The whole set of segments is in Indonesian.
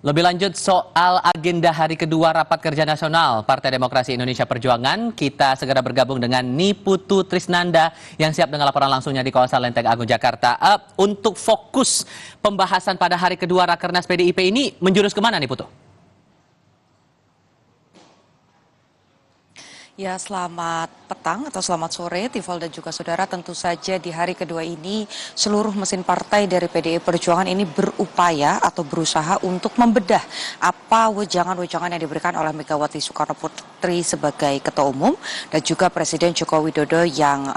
Lebih lanjut soal agenda hari kedua Rapat Kerja Nasional Partai Demokrasi Indonesia Perjuangan, kita segera bergabung dengan Niputu Trisnanda yang siap dengan laporan langsungnya di kawasan Lenteng Agung, Jakarta. Untuk fokus pembahasan pada hari kedua Rakernas PDIP ini menjurus kemana, Niputu? Ya, selamat petang atau selamat sore, Tifal dan juga saudara. Tentu saja di hari kedua ini seluruh mesin partai dari PDI Perjuangan ini berupaya atau berusaha untuk membedah apa wejangan-wejangan yang diberikan oleh Megawati Soekarno Putri sebagai Ketua Umum dan juga Presiden Joko Widodo yang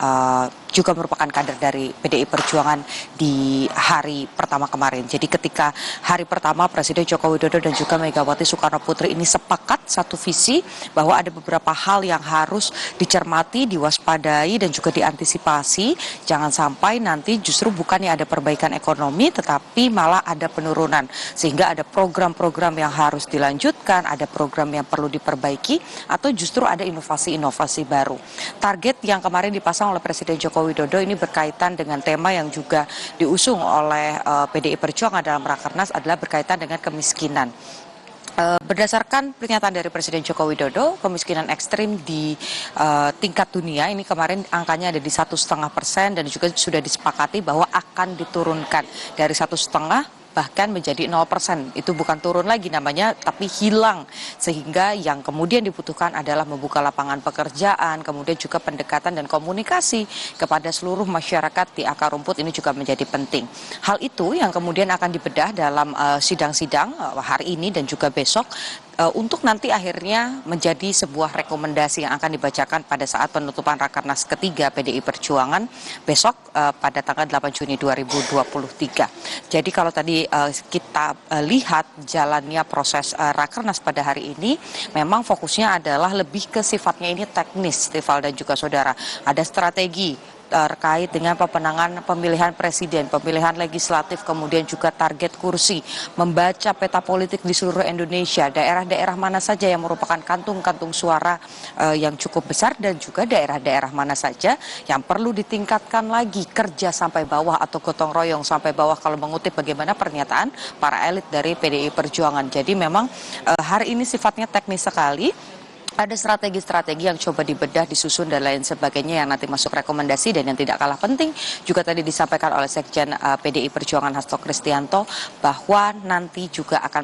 juga merupakan kader dari PDI Perjuangan di hari pertama kemarin. Jadi ketika hari pertama Presiden Joko Widodo dan juga Megawati Soekarno Putri ini sepakat satu visi bahwa ada beberapa hal yang harus dicermati, diwaspadai dan juga diantisipasi. Jangan sampai nanti justru bukannya ada perbaikan ekonomi tetapi malah ada penurunan. Sehingga ada program-program yang harus dilanjutkan, ada program yang perlu diperbaiki atau justru ada inovasi-inovasi baru. Target yang kemarin dipasang oleh Presiden Joko Widodo ini berkaitan dengan tema yang juga diusung oleh PDI Perjuangan dalam Rakernas adalah berkaitan dengan kemiskinan. Berdasarkan pernyataan dari Presiden Joko Widodo, kemiskinan ekstrim di tingkat dunia ini kemarin angkanya ada di 1,5% dan juga sudah disepakati bahwa akan diturunkan dari 1,5% bahkan menjadi 0%. Itu bukan turun lagi namanya, tapi hilang. Sehingga yang kemudian dibutuhkan adalah membuka lapangan pekerjaan, kemudian juga pendekatan dan komunikasi kepada seluruh masyarakat di akar rumput ini juga menjadi penting. Hal itu yang kemudian akan dibedah dalam sidang-sidang hari ini dan juga besok untuk nanti akhirnya menjadi sebuah rekomendasi yang akan dibacakan pada saat penutupan Rakernas ketiga PDI Perjuangan besok pada tanggal 8 Juni 2023. Jadi kalau tadi kita lihat jalannya proses Rakernas pada hari ini, memang fokusnya adalah lebih ke sifatnya ini teknis, Tifal dan juga saudara. Ada strategi terkait dengan pemenangan pemilihan presiden, pemilihan legislatif, kemudian juga target kursi, membaca peta politik di seluruh Indonesia, daerah-daerah mana saja yang merupakan kantung-kantung suara yang cukup besar dan juga daerah-daerah mana saja yang perlu ditingkatkan lagi kerja sampai bawah atau gotong royong sampai bawah kalau mengutip bagaimana pernyataan para elit dari PDI Perjuangan. Jadi memang hari ini sifatnya teknis sekali. Ada strategi-strategi yang coba dibedah, disusun dan lain sebagainya yang nanti masuk rekomendasi. Dan yang tidak kalah penting juga tadi disampaikan oleh Sekjen PDI Perjuangan Hasto Kristianto bahwa nanti juga akan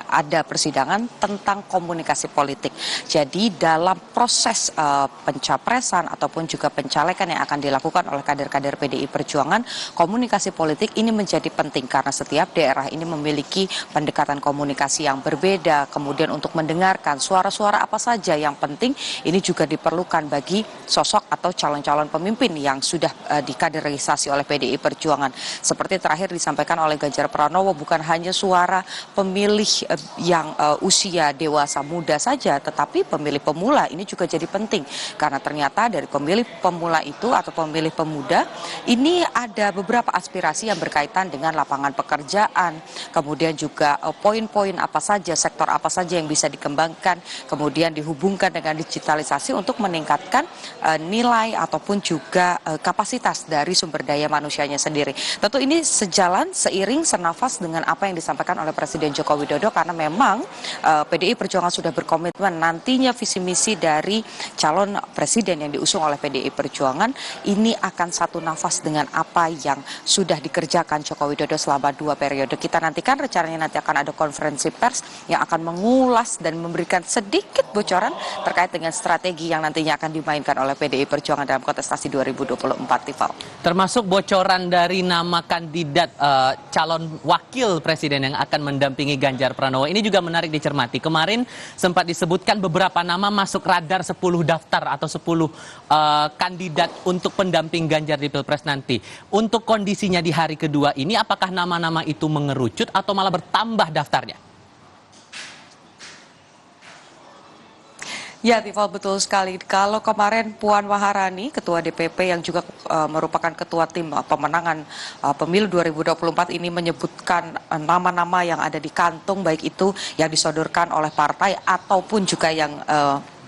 ada persidangan tentang komunikasi politik. Jadi dalam proses pencapresan ataupun juga pencalekan yang akan dilakukan oleh kader-kader PDI Perjuangan, komunikasi politik ini menjadi penting karena setiap daerah ini memiliki pendekatan komunikasi yang berbeda. Kemudian untuk mendengarkan suara-suara apa saja yang penting ini juga diperlukan bagi sosok atau calon-calon pemimpin yang sudah dikaderisasi oleh PDI Perjuangan. Seperti terakhir disampaikan oleh Ganjar Pranowo, bukan hanya suara pemilih yang usia dewasa muda saja, tetapi pemilih pemula ini juga jadi penting. Karena ternyata dari pemilih pemula itu atau pemilih pemuda, ini ada beberapa aspirasi yang berkaitan dengan lapangan pekerjaan, kemudian juga poin-poin apa saja, sektor apa saja yang bisa dikembangkan, kemudian dihubungkan dengan digitalisasi untuk meningkatkan nilai ataupun juga kapasitas dari sumber daya manusianya sendiri. Tentu ini sejalan, seiring, senafas dengan apa yang disampaikan oleh Presiden Joko Widodo karena memang PDI Perjuangan sudah berkomitmen nantinya visi misi dari calon presiden yang diusung oleh PDI Perjuangan ini akan satu nafas dengan apa yang sudah dikerjakan Joko Widodo selama 2 periode. Kita nantikan rencananya nanti akan ada konferensi pers yang akan mengulas dan memberikan sedikit bocoran terkait dengan strategi yang nantinya akan dimainkan oleh PDI Perjuangan dalam kontestasi 2024, Tifal. Termasuk bocoran dari nama kandidat calon wakil presiden yang akan mendampingi Ganjar Pranowo. Ini juga menarik dicermati. Kemarin sempat disebutkan beberapa nama masuk radar 10 daftar atau 10 kandidat untuk pendamping Ganjar di Pilpres nanti. Untuk kondisinya di hari kedua ini, apakah nama-nama itu mengerucut atau malah bertambah daftarnya? Ya, Tifal, betul sekali. Kalau kemarin Puan Maharani, Ketua DPP yang juga merupakan Ketua Tim Pemenangan Pemilu 2024 ini menyebutkan nama-nama yang ada di kantung, baik itu yang disodorkan oleh partai ataupun juga yang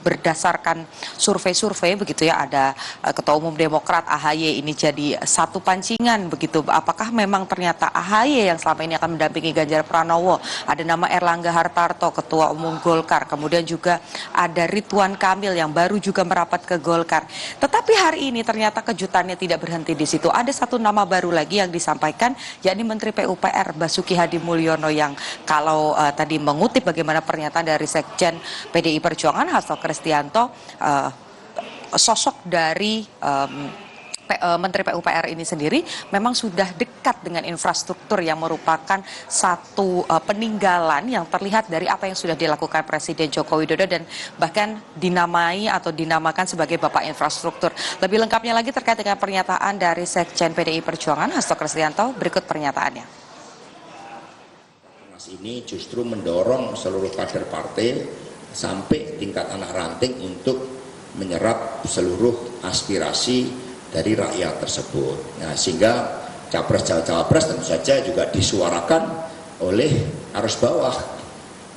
berdasarkan survei-survei begitu ya, ada Ketua Umum Demokrat AHY ini jadi satu pancingan begitu. Apakah memang ternyata AHY yang selama ini akan mendampingi Ganjar Pranowo? Ada nama Erlangga Hartarto, Ketua Umum Golkar, kemudian juga ada Ridwan Kamil yang baru juga merapat ke Golkar. Tetapi hari ini ternyata kejutannya tidak berhenti di situ. Ada satu nama baru lagi yang disampaikan, yakni Menteri PUPR Basuki Hadi Mulyono, yang kalau tadi mengutip bagaimana pernyataan dari Sekjen PDI Perjuangan Hasto Kristianto, sosok dari Menteri PUPR ini sendiri memang sudah dekat dengan infrastruktur yang merupakan satu peninggalan yang terlihat dari apa yang sudah dilakukan Presiden Joko Widodo dan bahkan dinamai atau dinamakan sebagai Bapak Infrastruktur. Lebih lengkapnya lagi terkait dengan pernyataan dari Sekjen PDI Perjuangan Hasto Kristianto, berikut pernyataannya. Ini justru mendorong seluruh kader partai sampai tingkat anak ranting untuk menyerap seluruh aspirasi dari rakyat tersebut. Nah, sehingga capres-cawapres tentu saja juga disuarakan oleh arus bawah.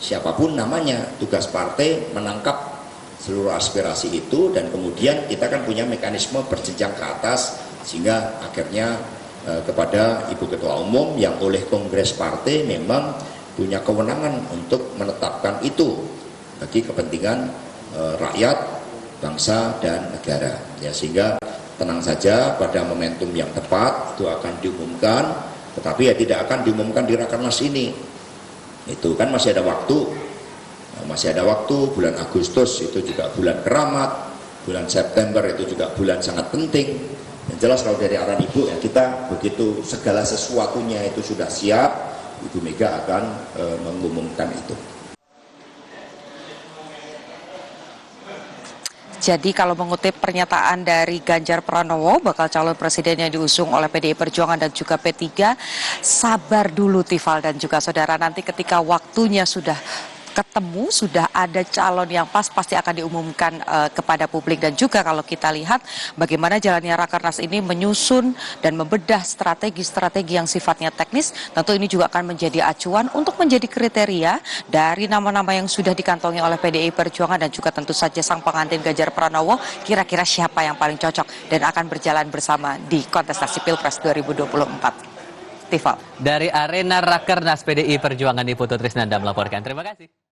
Siapapun namanya, tugas partai menangkap seluruh aspirasi itu dan kemudian kita kan punya mekanisme berjenjang ke atas sehingga akhirnya kepada Ibu Ketua Umum yang oleh Kongres Partai memang punya kewenangan untuk menetapkan itu bagi kepentingan rakyat, bangsa, dan negara. Ya, sehingga tenang saja, pada momentum yang tepat itu akan diumumkan, tetapi ya tidak akan diumumkan di Rakernas ini. Itu kan masih ada waktu, bulan Agustus itu juga bulan keramat, bulan September itu juga bulan sangat penting. Yang jelas kalau dari arahan Ibu ya kita begitu segala sesuatunya itu sudah siap, Ibu Mega akan mengumumkan itu. Jadi kalau mengutip pernyataan dari Ganjar Pranowo, bakal calon presiden yang diusung oleh PDI Perjuangan dan juga P3, sabar dulu Tifal dan juga saudara, nanti ketika waktunya sudah ketemu, sudah ada calon yang pas, pasti akan diumumkan kepada publik. Dan juga kalau kita lihat bagaimana jalannya Rakernas ini menyusun dan membedah strategi-strategi yang sifatnya teknis, tentu ini juga akan menjadi acuan untuk menjadi kriteria dari nama-nama yang sudah dikantongi oleh PDI Perjuangan dan juga tentu saja sang pengantin Ganjar Pranowo, kira-kira siapa yang paling cocok dan akan berjalan bersama di kontestasi Pilpres 2024. Tifal. Dari arena Rakernas PDI Perjuangan, Ibu Putri Trisnanda melaporkan. Terima kasih.